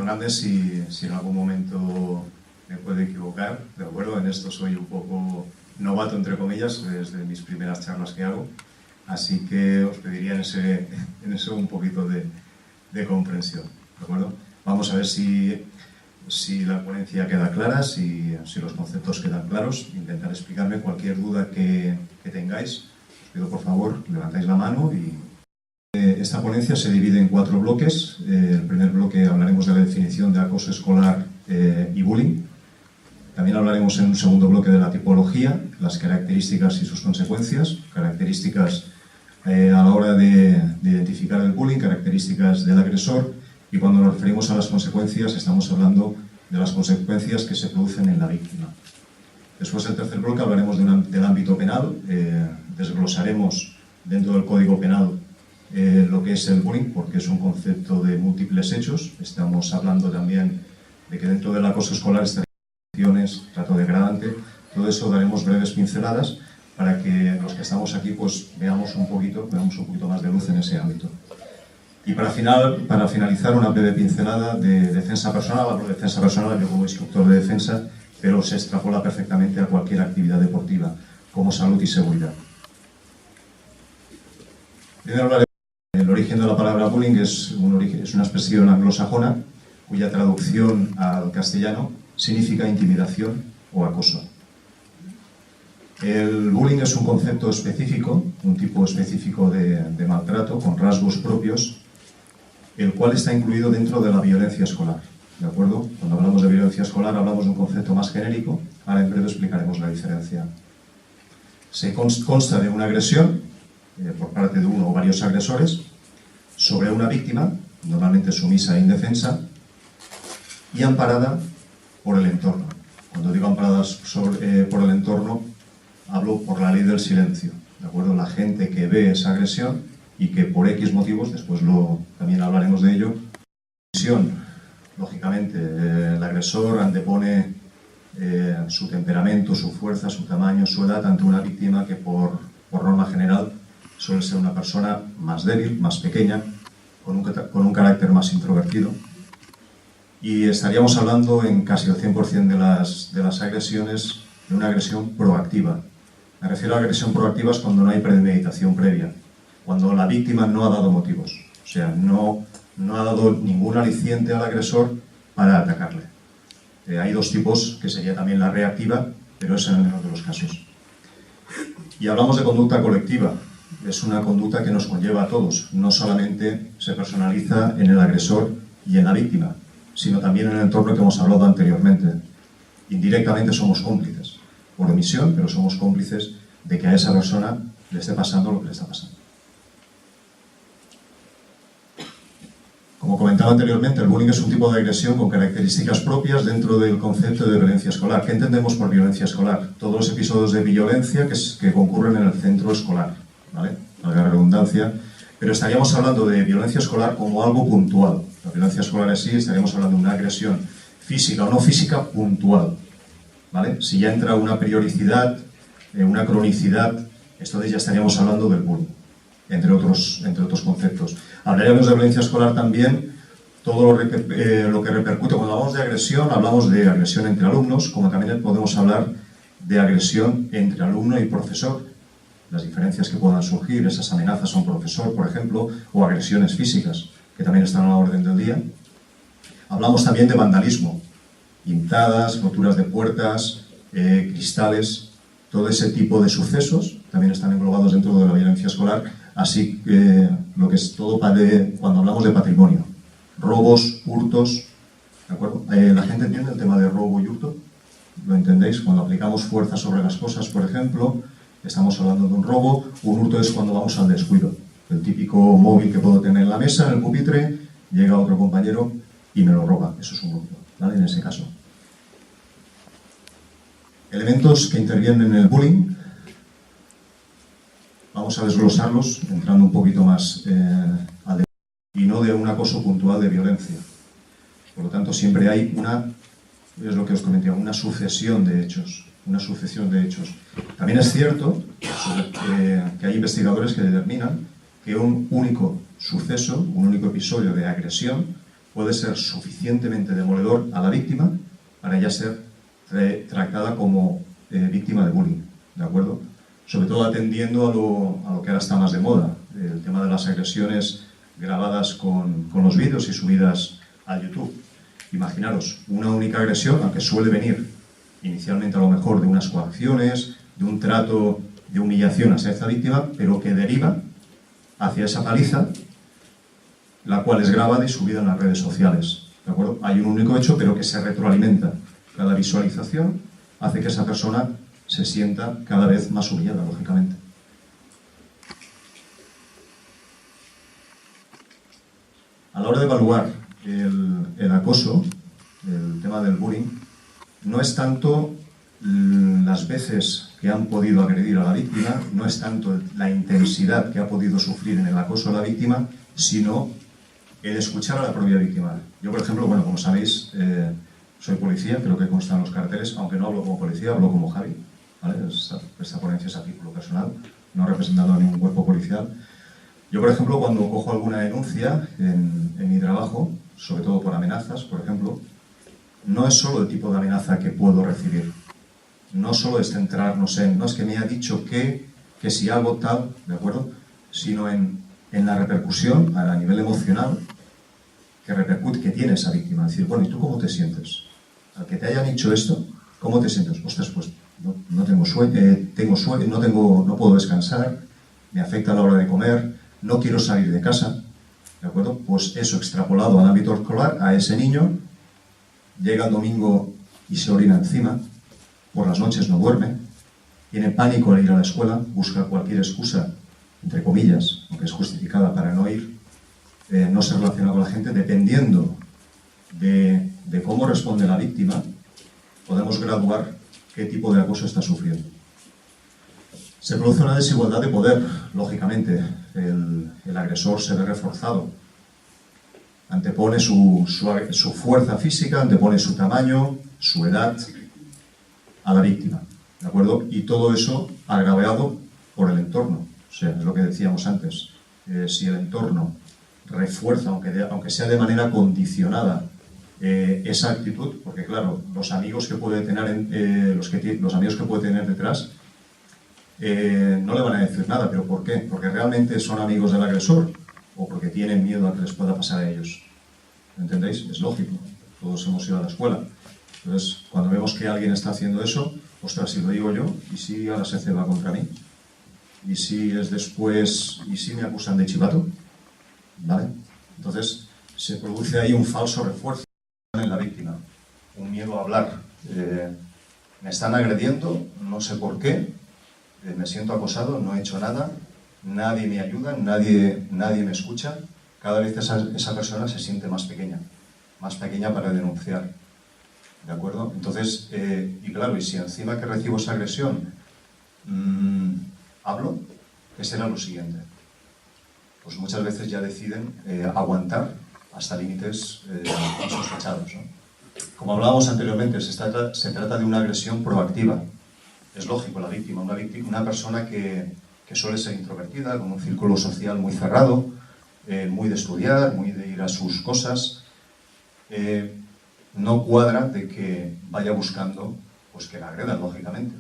perdonadme si en algún momento me puedo equivocar, ¿de acuerdo? En esto soy un poco novato, entre comillas, es de mis primeras charlas que hago, así que os pediría en eso un poquito de comprensión, ¿de acuerdo? Vamos a ver si la ponencia queda clara, si los conceptos quedan claros. Intentar explicarme cualquier duda que tengáis. Os pido, por favor, levantáis la mano. Esta ponencia se divide en 4 bloques. El primer bloque hablaremos de la definición de acoso escolar y bullying. También hablaremos en un segundo bloque de la tipología, las características y sus consecuencias, características a la hora de identificar el bullying, características del agresor, y cuando nos referimos a las consecuencias estamos hablando de las consecuencias que se producen en la víctima. Después, el tercer bloque, hablaremos del ámbito penal, desglosaremos dentro del Código Penal lo que es el bullying, porque es un concepto de múltiples hechos. Estamos hablando también de que dentro del acoso escolar están trato degradante. Todo eso daremos breves pinceladas para que los que estamos aquí pues veamos un poquito más de luz en ese ámbito. Y para finalizar, una breve pincelada de defensa personal. Hablo de defensa personal yo como instructor de defensa, pero se extrapola perfectamente a cualquier actividad deportiva, como salud y seguridad. Primero hablaré del origen de la palabra bullying. Es una expresión anglosajona cuya traducción al castellano significa intimidación o acoso. El bullying es un concepto específico, un tipo específico de maltrato con rasgos propios, el cual está incluido dentro de la violencia escolar. ¿De acuerdo? Cuando hablamos de violencia escolar hablamos de un concepto más genérico. Ahora en breve explicaremos la diferencia. Se consta de una agresión por parte de uno o varios agresores sobre una víctima, normalmente sumisa e indefensa, y amparada por el entorno. Cuando digo amparadas por el entorno, hablo por la ley del silencio. ¿De acuerdo? La gente que ve esa agresión y que por X motivos, después también hablaremos de ello, lógicamente, el agresor antepone su temperamento, su fuerza, su tamaño, su edad ante una víctima que por norma general suele ser una persona más débil, más pequeña, con un carácter más introvertido. Y estaríamos hablando en casi el 100% de las agresiones de una agresión proactiva. Me refiero a agresión proactiva es cuando no hay premeditación previa, cuando la víctima no ha dado motivos, o sea, no ha dado ningún aliciente al agresor para atacarle. Hay 2 tipos, que sería también la reactiva, pero es en el menor de los casos. Y hablamos de conducta colectiva. Es una conducta que nos conlleva a todos, no solamente se personaliza en el agresor y en la víctima, sino también en el entorno que hemos hablado anteriormente. Indirectamente somos cómplices, por omisión, pero somos cómplices de que a esa persona le esté pasando lo que le está pasando. Como comentaba anteriormente, el bullying es un tipo de agresión con características propias dentro del concepto de violencia escolar. ¿Qué entendemos por violencia escolar? Todos los episodios de violencia que concurren en el centro escolar, ¿vale? Valga la redundancia, pero estaríamos hablando de violencia escolar como algo puntual. La violencia escolar es sí, estaríamos hablando de una agresión física o no física puntual, ¿vale? Si ya entra una periodicidad, una cronicidad, entonces ya estaríamos hablando del bullying, entre otros conceptos. Hablaríamos de violencia escolar también, todo lo que repercute. Cuando hablamos de agresión entre alumnos, como también podemos hablar de agresión entre alumno y profesor, las diferencias que puedan surgir, esas amenazas a un profesor, por ejemplo, o agresiones físicas, que también están a la orden del día. Hablamos también de vandalismo, pintadas, roturas de puertas, cristales, todo ese tipo de sucesos también están englobados dentro de la violencia escolar, así que lo que es todo cuando hablamos de patrimonio, robos, hurtos, ¿de acuerdo? ¿La gente entiende el tema de robo y hurto? ¿Lo entendéis? Cuando aplicamos fuerza sobre las cosas, por ejemplo, estamos hablando de un robo. Un hurto es cuando vamos al descuido. El típico móvil que puedo tener en la mesa, en el pupitre, llega otro compañero y me lo roba. Eso es un hurto, ¿vale? En ese caso. Elementos que intervienen en el bullying. Vamos a desglosarlos, entrando un poquito más al detalle, y no de un acoso puntual de violencia. Por lo tanto, siempre hay es lo que os comenté, una sucesión de hechos. También es cierto que hay investigadores que determinan que un único suceso, un único episodio de agresión puede ser suficientemente demoledor a la víctima para ya ser tratada como víctima de bullying, ¿de acuerdo? Sobre todo atendiendo a lo que ahora está más de moda, el tema de las agresiones grabadas con los vídeos y subidas a YouTube. Imaginaros, una única agresión, aunque suele venir inicialmente a lo mejor de unas coacciones, de un trato de humillación hacia esa víctima, pero que deriva hacia esa paliza, la cual es grabada y subida en las redes sociales, ¿de acuerdo? Hay un único hecho, pero que se retroalimenta. Cada visualización hace que esa persona se sienta cada vez más humillada, lógicamente. A la hora de evaluar el acoso, el tema del bullying, no es tanto las veces que han podido agredir a la víctima, no es tanto la intensidad que ha podido sufrir en el acoso a la víctima, sino el escuchar a la propia víctima. Yo, por ejemplo, bueno, como sabéis, soy policía, creo que consta en los carteles, aunque no hablo como policía, hablo como Javi, ¿vale? Esta ponencia es a título personal, no representando a ningún cuerpo policial. Yo, por ejemplo, cuando cojo alguna denuncia en mi trabajo, sobre todo por amenazas, por ejemplo, no es solo el tipo de amenaza que puedo recibir. No solo es centrarnos no es que me ha dicho que si hago tal, ¿de acuerdo? Sino en la repercusión a nivel emocional que repercute, que tiene esa víctima. Es decir, bueno, ¿y tú cómo te sientes? Al que te hayan dicho esto, ¿cómo te sientes? Ostras, pues no tengo sueño, no puedo descansar, me afecta a la hora de comer, no quiero salir de casa, ¿de acuerdo? Pues eso extrapolado al ámbito escolar, a ese niño, llega el domingo y se orina encima, por las noches no duerme, tiene pánico al ir a la escuela, busca cualquier excusa, entre comillas, aunque es justificada para no ir, no se relaciona con la gente. Dependiendo de cómo responde la víctima, podemos graduar qué tipo de acoso está sufriendo. Se produce una desigualdad de poder, lógicamente. El agresor se ve reforzado. Antepone su fuerza física, antepone su tamaño, su edad a la víctima, ¿de acuerdo? Y todo eso agravado por el entorno. O sea, es lo que decíamos antes. Si el entorno refuerza, aunque sea de manera condicionada, esa actitud, porque claro, los amigos que puede tener, los amigos que puede tener detrás, no le van a decir nada. ¿Pero por qué? ¿Porque realmente son amigos del agresor? ¿O porque tienen miedo a que les pueda pasar a ellos? ¿Entendéis? Es lógico. Todos hemos ido a la escuela. Entonces, cuando vemos que alguien está haciendo eso, ostras, si lo digo yo, ¿y si ahora se ceba contra mí? ¿Y si es después, y si me acusan de chivato? ¿Vale? Entonces, se produce ahí un falso refuerzo en la víctima, un miedo a hablar. Me están agrediendo, no sé por qué, me siento acosado, no he hecho nada, nadie me ayuda, nadie me escucha. Cada vez esa persona se siente más pequeña para denunciar, ¿de acuerdo? Entonces, y claro, y si encima que recibo esa agresión hablo, ¿qué será lo siguiente? Pues muchas veces ya deciden aguantar hasta límites insospechados, ¿no? Como hablábamos anteriormente, se trata de una agresión proactiva. Es lógico, la víctima, una persona que suele ser introvertida, con un círculo social muy cerrado, muy de estudiar, muy de ir a sus cosas, no cuadra de que vaya buscando pues que la agredan, lógicamente.